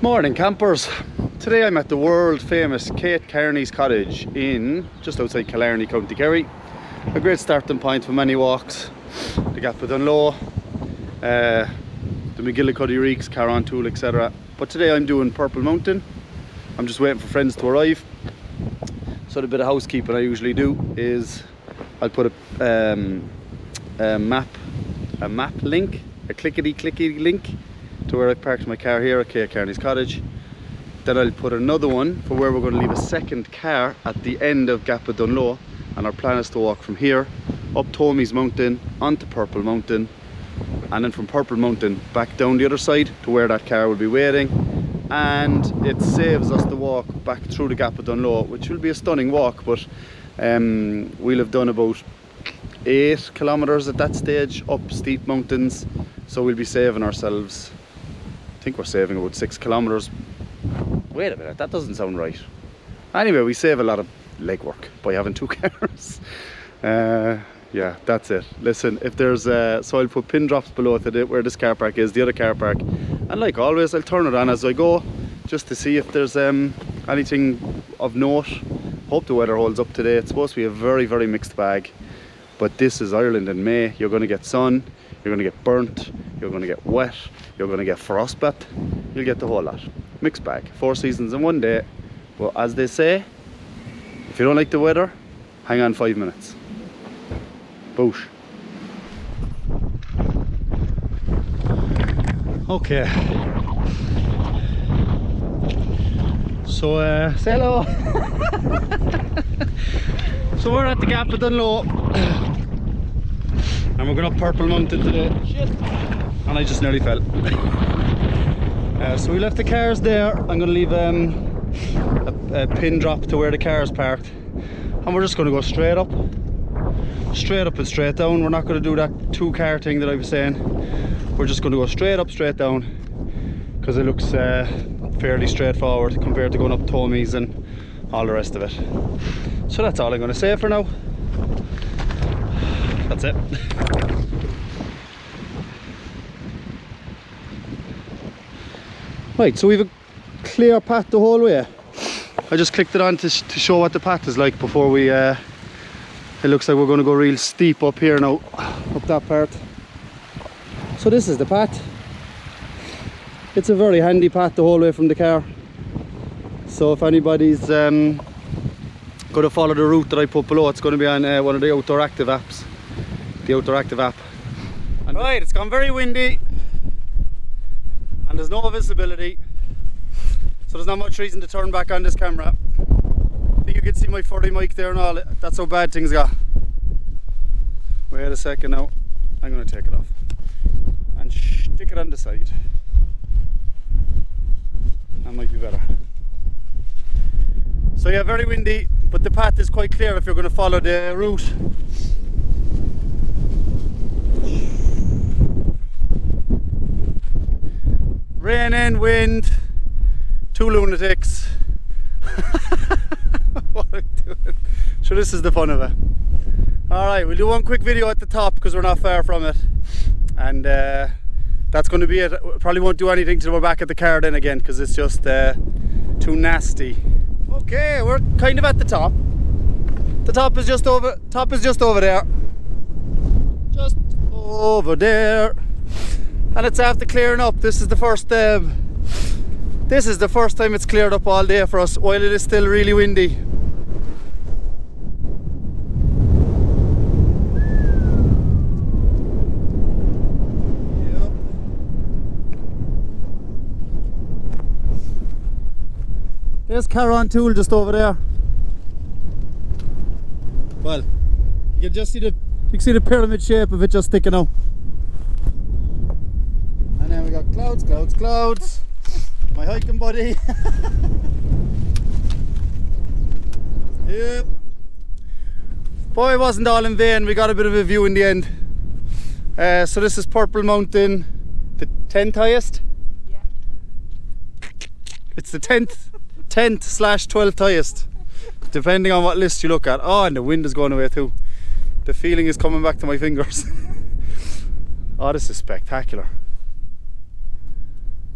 Morning campers. Today I'm at the world famous Kate Kearney's cottage in just outside Killarney, County Kerry. A great starting point for many walks. The Gap of Dunloe, the McGillicuddy Reeks, Carron-Tool, etc. But today I'm doing Purple Mountain. I'm just waiting for friends to arrive. So the bit of housekeeping I usually do is I'll put a map link, a clickety link to where I parked my car here at Kate Kearney's cottage. Then I'll put another one for where we're going to leave a second car at the end of Gap of Dunloe, and our plan is to walk from here up Tomy's Mountain onto Purple Mountain, and then from Purple Mountain back down the other side to where that car will be waiting. And it saves us the walk back through the Gap of Dunloe, which will be a stunning walk, but we'll have done about 8 kilometers at that stage up steep mountains, so we'll be saving ourselves, I think we're saving about 6 kilometers. Wait a minute, that doesn't sound right. Anyway, we save a lot of legwork by having 2 cars. Yeah, that's it. Listen, if there's so I'll put pin drops below to where this car park is, the other car park, and like always I'll turn it on as I go just to see if there's anything of note. Hope the weather holds up today. It's supposed to be a very mixed bag, but this is Ireland in May. You're going to get sun, you're going to get burnt, you're going to get wet, you're going to get frostbite, you'll get the whole lot. Mixed bag, 4 seasons in one day. Well, as they say, if you don't like the weather, hang on 5 minutes. Boosh. Okay. So, say hello. So we're at the Gap of Dunloe, and we're going up Purple Mountain today. Shit. And I just nearly fell. So we left the cars there. I'm going to leave a pin drop to where the car is parked, and we're just going to go straight up and straight down. We're not going to do that 2-car thing that I was saying. We're just going to go straight up, straight down, because it looks fairly straightforward compared to going up Tomy's and all the rest of it. So that's all I'm going to say for now. That's it. Right, so we've a clear path the whole way. I just clicked it on to show what the path is like before we it looks like we're going to go real steep up here now, up that part. So this is the path. It's a very handy path the whole way from the car. So if anybody's going to follow the route that I put below, it's going to be on one of the Outdoor Active apps. The Outdoor Active app. And right, it's gone very windy, and there's no visibility, so there's not much reason to turn back on this camera. I think you can see my 40 mic there and all. That's how bad things got. Wait a second now. I'm going to take it off and stick it on the side. That might be better. So yeah, very windy, but the path is quite clear if you're going to follow the route. Rain and wind, 2 lunatics. What am I doing? So this is the fun of it. Alright, we'll do one quick video at the top because we're not far from it, and that's going to be it. Probably won't do anything till we're back at the car then again, because it's just too nasty. Okay, we're kind of at the top. The top is just over there. Just over there. And it's after clearing up. This is the first time it's cleared up all day for us, while it is still really windy. Yep. There's Carron-Tool just over there. Well, you can just see the pyramid shape of it just sticking out. And then we got clouds. My hiking buddy. Yep. Boy, it wasn't all in vain. We got a bit of a view in the end. So this is Purple Mountain, the 10th highest. Yeah. It's the 10th/12th highest, depending on what list you look at. Oh, and the wind is going away too. The feeling is coming back to my fingers. Oh, this is spectacular.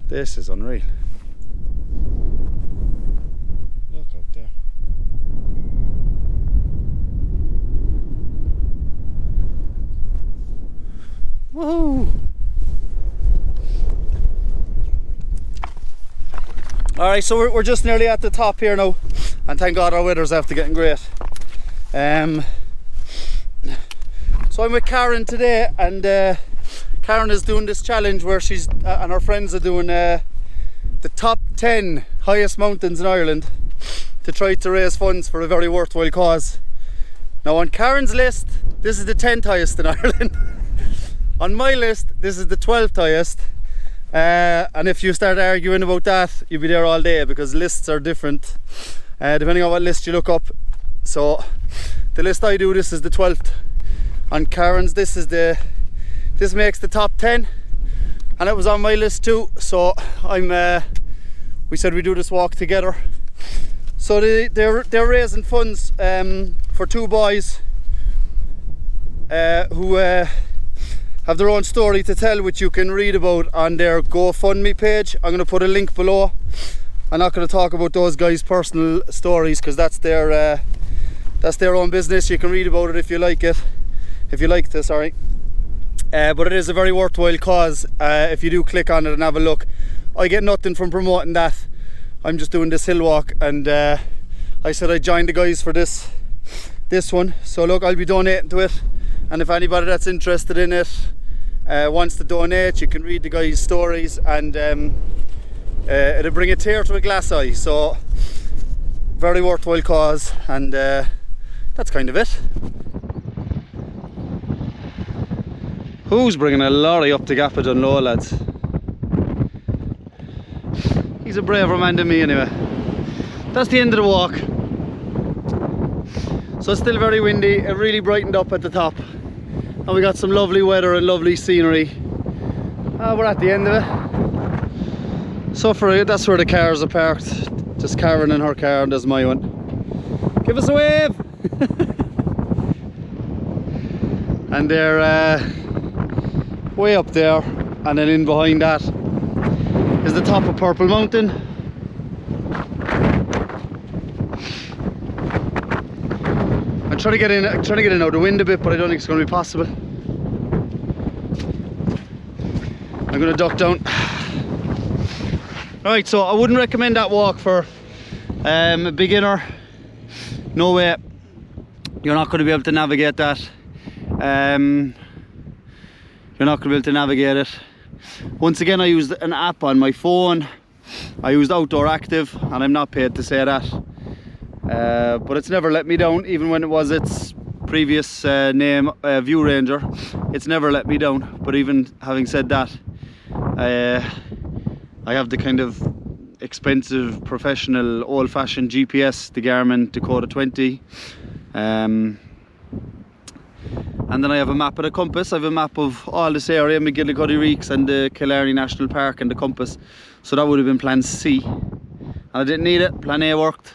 This is unreal. Woohoo! Alright, so we're just nearly at the top here now, and thank God our weather's after getting great. So I'm with Karen today, and Karen is doing this challenge where she's and her friends are doing the top 10 highest mountains in Ireland to try to raise funds for a very worthwhile cause. Now on Karen's list, this is the 10th highest in Ireland. On my list, this is the 12th highest. And if you start arguing about that, you'll be there all day, because lists are different depending on what list you look up. So the list I do, this is the 12th. On Karen's, this makes the top 10, and it was on my list too. So we said we do this walk together. So they're raising funds for two boys who have their own story to tell, which you can read about on their Go Fund Me page. I'm going to put a link below. I'm not going to talk about those guys' personal stories, because that's their own business. You can read about it if you like it. If you like this, sorry. But it is a very worthwhile cause if you do click on it and have a look. I get nothing from promoting that. I'm just doing this hill walk, and I said I'd join the guys for this one. So look, I'll be donating to it, and if anybody that's interested in it wants to donate, you can read the guys' stories, and it'll bring a tear to a glass eye. So very worthwhile cause, and that's kind of it. Who's bringing a lorry up the Gap of Dunloe, lads? He's a braver man than me anyway. That's the end of the walk. So it's still very windy. It really brightened up at the top, and we got some lovely weather and lovely scenery. We're at the end of it. So that's where the cars are parked. Just Karen in her car, and there's my one. Give us a wave! And they're way up there, and then in behind that is the top of Purple Mountain. I'm trying to get in out of the wind a bit, but I don't think it's going to be possible. I'm going to duck down. Right, so I wouldn't recommend that walk for a beginner. No way. You're not going to be able to navigate that. You're not going to be able to navigate it. Once again, I used an app on my phone. I used Outdoor Active, and I'm not paid to say that. But it's never let me down, even when it was its previous name, View Ranger. It's never let me down. But even having said that, I have the kind of expensive, professional, old-fashioned GPS, the Garmin Dakota 20. And then I have a map and a compass. I have a map of all this area, McGillicuddy Reeks and the Killarney National Park, and the compass. So that would have been plan C. And I didn't need it, plan A worked.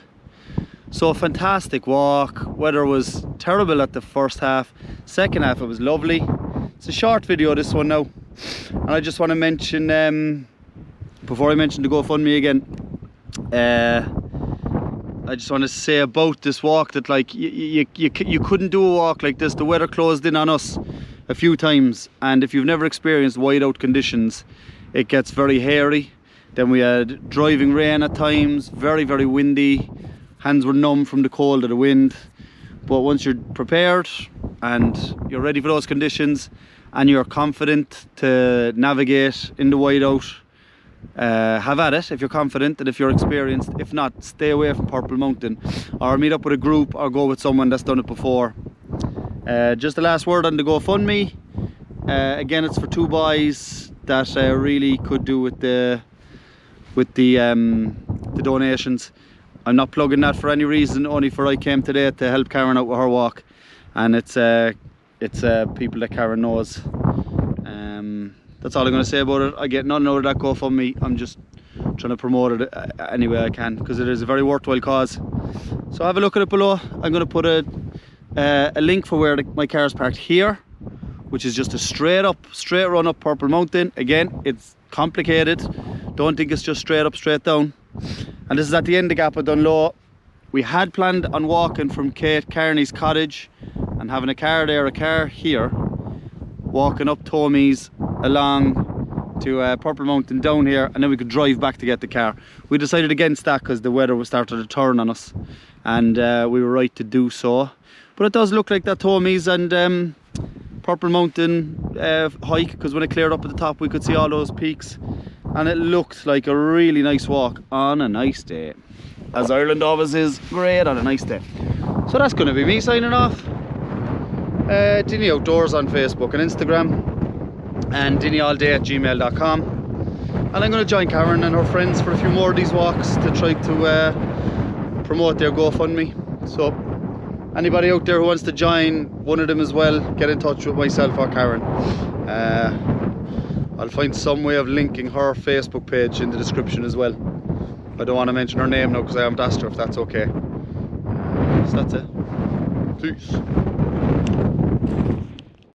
So a fantastic walk. Weather was terrible at the first half. Second half it was lovely. It's a short video, this one now. And I just want to mention, before I mention the Go Fund Me again, I just want to say about this walk that, like, you couldn't do a walk like this. The weather closed in on us a few times, and if you've never experienced whiteout conditions, it gets very hairy. Then we had driving rain at times, very, very windy. Hands were numb from the cold of the wind. But once you're prepared and you're ready for those conditions, and you're confident to navigate in the whiteout, have at it if you're confident and if you're experienced. If not, stay away from Purple Mountain, or meet up with a group, or go with someone that's done it before. Just the last word on the Go Fund Me. Again, it's for two boys that really could do with the donations. I'm not plugging that for any reason, only for I came today to help Karen out with her walk, and it's people that Karen knows. That's all I'm going to say about it. I get nothing out of that Go Fund Me. I'm just trying to promote it any way I can, because it is a very worthwhile cause. So have a look at it below. I'm going to put a link for where my car is parked here, which is just a straight run up Purple Mountain. Again, it's complicated. Don't think it's just straight up, straight down. And this is at the end of Gap of Dunloe. We had planned on walking from Kate Kearney's cottage and having a car there, a car here. walking up Tomies along to Purple Mountain down here, and then we could drive back to get the car. We decided against that because the weather was starting to turn on us, and we were right to do so. But it does look like that Tomies and Purple Mountain hike, because when it cleared up at the top we could see all those peaks, and it looked like a really nice walk on a nice day, as Ireland always is great on a nice day. So that's going to be me signing off. Dinny Outdoors on Facebook and Instagram, and dinnyallday@gmail.com. And I'm going to join Karen and her friends for a few more of these walks to try to promote their GoFundMe. So anybody out there who wants to join one of them as well, get in touch with myself or Karen. I'll find some way of linking her Facebook page in the description as well. I don't want to mention her name now because I haven't asked her if that's okay. So that's it. Peace.